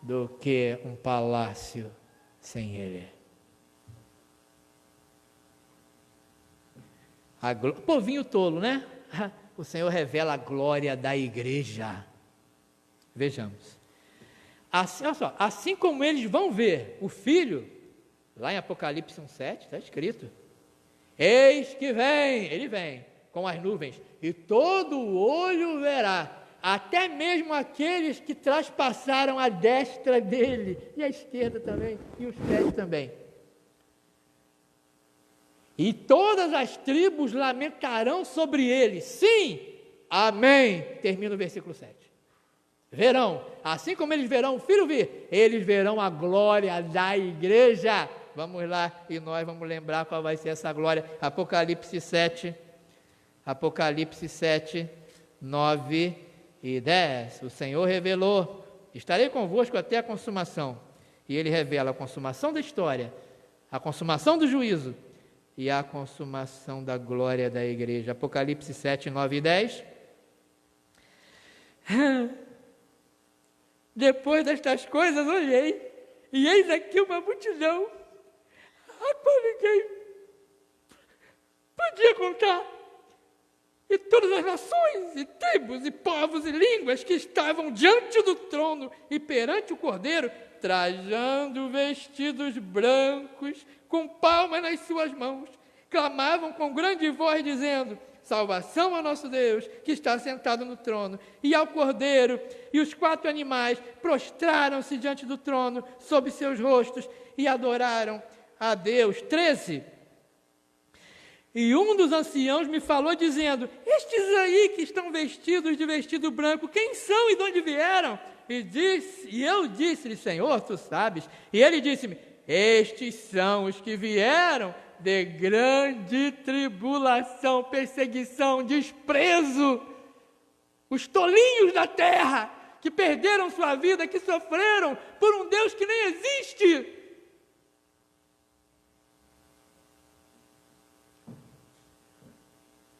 do que um palácio sem Ele. Povinho tolo, né? O Senhor revela a glória da igreja. Vejamos. Assim, olha só, assim como eles vão ver o Filho, lá em Apocalipse 1,7, está escrito: eis que vem, ele vem, com as nuvens, e todo o olho verá, até mesmo aqueles que traspassaram a destra dele, e a esquerda também, e os pés também. E todas as tribos lamentarão sobre ele. Sim, amém. Termina o versículo 7. Verão, assim como eles verão o Filho vir, eles verão a glória da igreja. Vamos lá, e nós vamos lembrar qual vai ser essa glória. Apocalipse 7, 9 e 10. O Senhor revelou: estarei convosco até a consumação. E ele revela a consumação da história, a consumação do juízo e a consumação da glória da igreja. Apocalipse 7, 9 e 10. Depois destas coisas olhei, e eis aqui uma multidão, a qual ninguém podia contar, e todas as nações, e tribos, e povos, e línguas que estavam diante do trono e perante o Cordeiro, trajando vestidos brancos, com palmas nas suas mãos, clamavam com grande voz, dizendo: salvação ao nosso Deus, que está sentado no trono, e ao Cordeiro. E os 4 animais prostraram-se diante do trono, sob seus rostos, e adoraram a Deus. 13. E um dos anciãos me falou, dizendo: estes aí que estão vestidos de vestido branco, quem são e de onde vieram? E eu disse-lhe: Senhor, tu sabes. E ele disse-me: estes são os que vieram de grande tribulação, perseguição, desprezo, os tolinhos da terra, que perderam sua vida, que sofreram por um Deus que nem existe.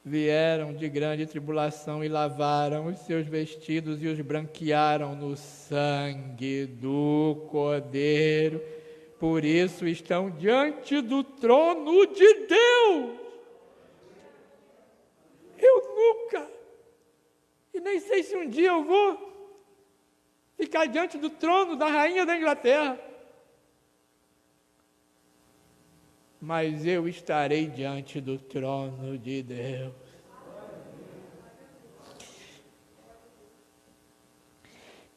Vieram de grande tribulação e lavaram os seus vestidos e os branquearam no sangue do Cordeiro. Por isso estão diante do trono de Deus. Eu nunca, e nem sei se um dia eu vou ficar diante do trono da rainha da Inglaterra, mas eu estarei diante do trono de Deus.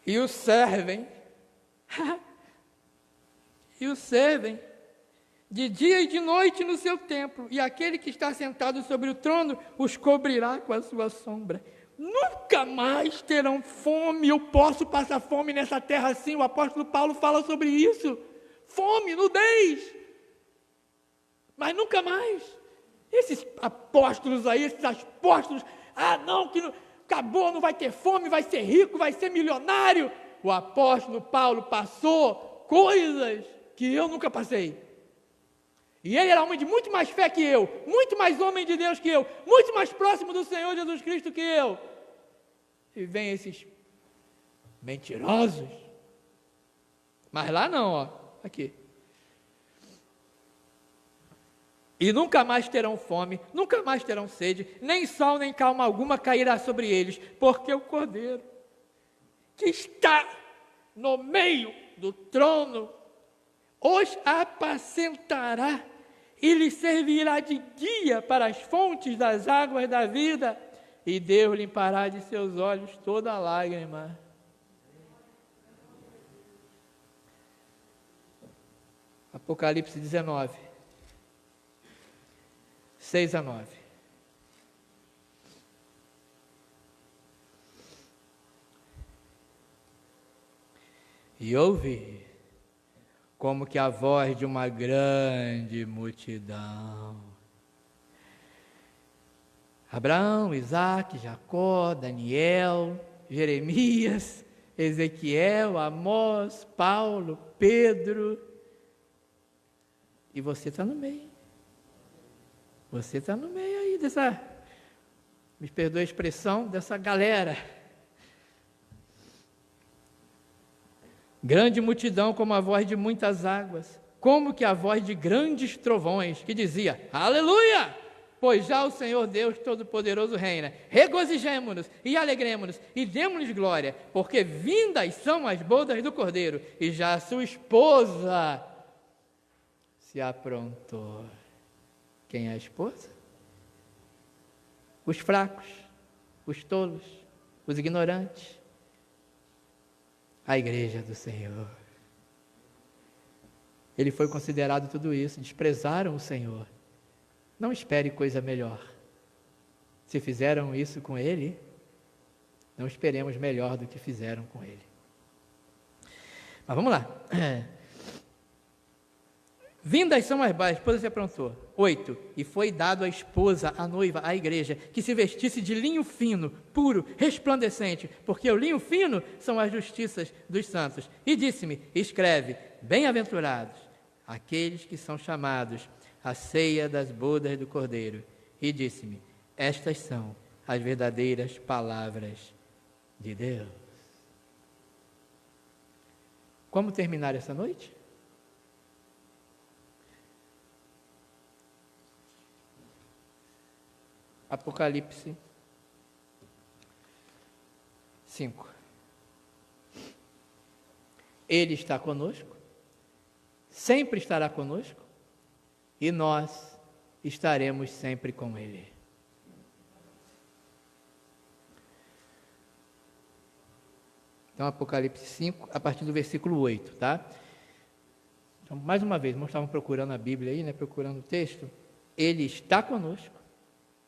E o servem de dia e de noite no seu templo, e aquele que está sentado sobre o trono os cobrirá com a sua sombra. Nunca mais terão fome. Eu posso passar fome nessa terra assim. O apóstolo Paulo fala sobre isso. Fome, nudez. Mas nunca mais. Esses apóstolos aí, esses apóstolos, não, que não, acabou, não vai ter fome, vai ser rico, vai ser milionário. O apóstolo Paulo passou coisas que eu nunca passei. E ele era homem de muito mais fé que eu, muito mais homem de Deus que eu, muito mais próximo do Senhor Jesus Cristo que eu. e vem esses mentirosos. Mas lá não, ó, aqui. E nunca mais terão fome, nunca mais terão sede, nem sol nem calma alguma cairá sobre eles, porque o Cordeiro que está no meio do trono os apacentará e lhes servirá de guia para as fontes das águas da vida, e Deus limpará de seus olhos toda lágrima. Apocalipse 19, 6 a 9. E ouvi como que a voz de uma grande multidão. Abraão, Isaque, Jacó, Daniel, Jeremias, Ezequiel, Amós, Paulo, Pedro. E você está no meio. Você está no meio aí dessa, me perdoe a expressão, dessa galera. Grande multidão como a voz de muitas águas, como que a voz de grandes trovões, que dizia, aleluia, pois já o Senhor Deus Todo-Poderoso reina, regozijemo-nos e alegremo-nos e demos-lhes glória, porque vindas são as bodas do Cordeiro, e já a sua esposa se aprontou. Quem é a esposa? Os fracos, os tolos, os ignorantes. A igreja do Senhor. Ele foi considerado tudo isso, desprezaram o Senhor. Não espere coisa melhor. Se fizeram isso com ele, não esperemos melhor do que fizeram com ele. Mas vamos lá. Vindas são as bodas, a esposa se aprontou. 8. E foi dado à esposa, à noiva, à igreja, que se vestisse de linho fino, puro, resplandecente, porque o linho fino são as justiças dos santos. E disse-me, escreve, bem-aventurados aqueles que são chamados à ceia das bodas do Cordeiro. E disse-me, estas são as verdadeiras palavras de Deus. Como terminar essa noite? Apocalipse 5. Ele está conosco, sempre estará conosco, e nós estaremos sempre com Ele. Então, Apocalipse 5, a partir do versículo 8, tá? Então, mais uma vez, nós estávamos procurando a Bíblia aí, né? Procurando o texto. Ele está conosco,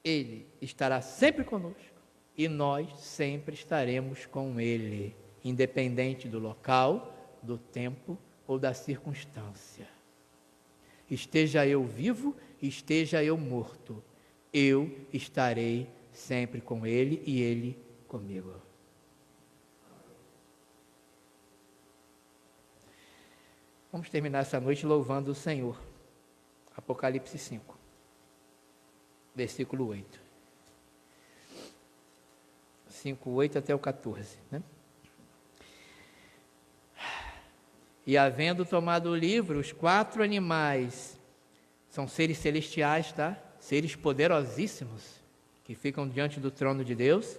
Ele estará sempre conosco e nós sempre estaremos com Ele, independente do local, do tempo ou da circunstância. Esteja eu vivo, esteja eu morto, eu estarei sempre com Ele e Ele comigo. Vamos terminar essa noite louvando o Senhor. Apocalipse 5. Versículo 8. 5, 8 até o 14, né? E havendo tomado o livro, os 4 animais, são seres celestiais, tá? Seres poderosíssimos, que ficam diante do trono de Deus.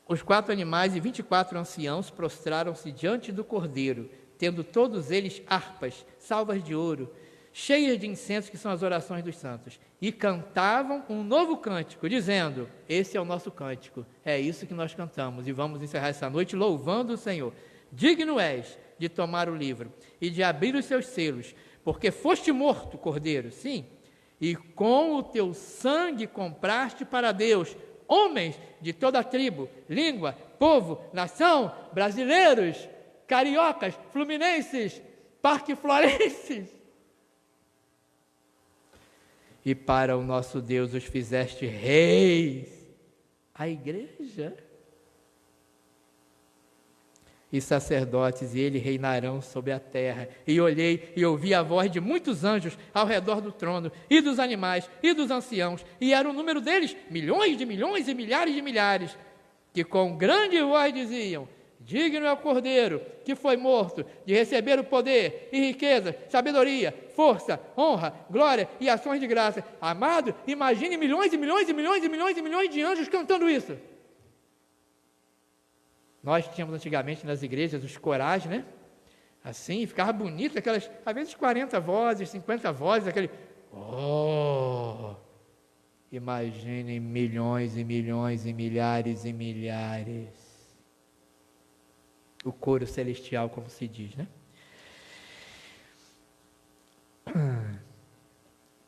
Os 4 animais e 24 anciãos prostraram-se diante do Cordeiro, tendo todos eles harpas, salvas de ouro, cheias de incenso, que são as orações dos santos, e cantavam um novo cântico, dizendo, esse é o nosso cântico, é isso que nós cantamos, e vamos encerrar essa noite louvando o Senhor. Digno és de tomar o livro e de abrir os seus selos, porque foste morto, Cordeiro, sim, e com o teu sangue compraste para Deus homens de toda a tribo, língua, povo, nação, brasileiros, cariocas, fluminenses, parqueflorenses. E para o nosso Deus os fizeste reis, a igreja. e sacerdotes, e ele reinarão sobre a terra. E olhei e ouvi a voz de muitos anjos ao redor do trono, e dos animais, e dos anciãos, e era o número deles, milhões de milhões e milhares de milhares, que com grande voz diziam: digno é o Cordeiro, que foi morto, de receber o poder e riqueza, sabedoria, força, honra, glória e ações de graça. Amado, imagine milhões e milhões e milhões e milhões e milhões de anjos cantando isso. Nós tínhamos antigamente nas igrejas os corais, né? Assim, ficava bonito, aquelas, às vezes 40 vozes, 50 vozes, aquele... Oh! Imaginem milhões e milhões e milhares e milhares. O coro celestial, como se diz, né?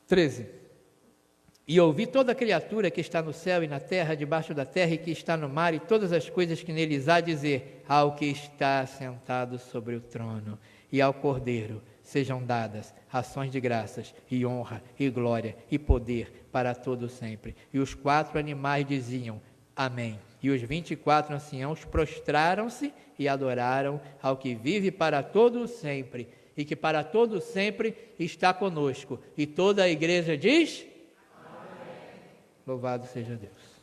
13. E ouvi toda criatura que está no céu e na terra, debaixo da terra e que está no mar, e todas as coisas que neles há, dizer ao que está sentado sobre o trono e ao Cordeiro sejam dadas ações de graças e honra e glória e poder para todo sempre. E os 4 animais diziam: amém. E os 24 anciãos prostraram-se e adoraram ao que vive para todo sempre, e que para todo sempre está conosco. E toda a igreja diz: amém. Louvado seja Deus.